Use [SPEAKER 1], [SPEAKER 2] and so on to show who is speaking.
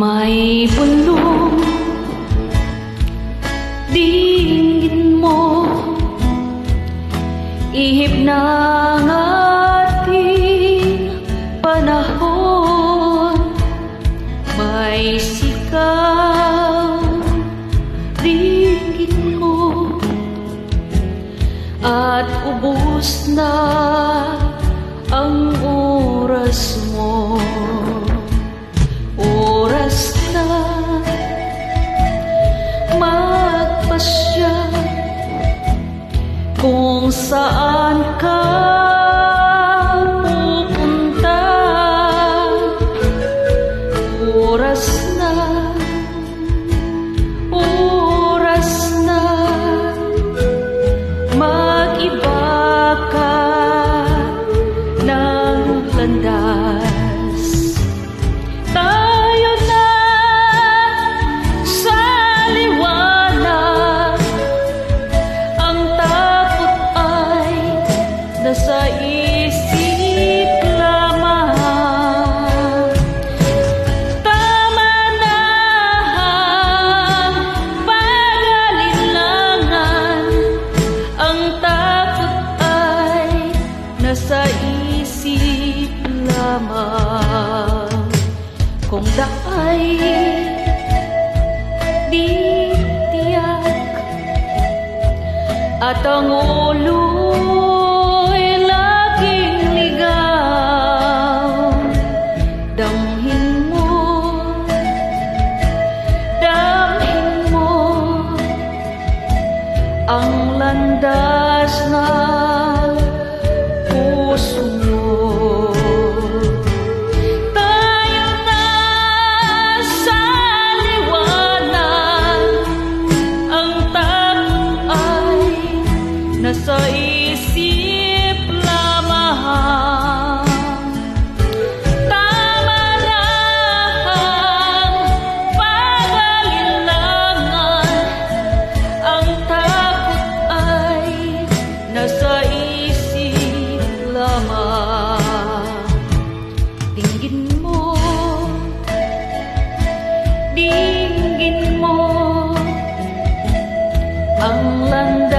[SPEAKER 1] May bulong dinggin mo, ihip ng ating panahon. May sigaw dinggin mo, at ubos na ang oras mo. Oras na magpasya kung saan ka pupunta. Oras na mag-iba ka ng landas. Sa isip lamang, tama na ang pag-alinlangan. Ang takot ay nasa isip lamang. Kung daay di tiyak at ang ulo ang landas ng puso mo. Tayo na sa liwanag, ang takot ay nasa isip lamang. Tama na ang pag-alinlangan, ang nasa isip lamang. Dinggin mo ang landas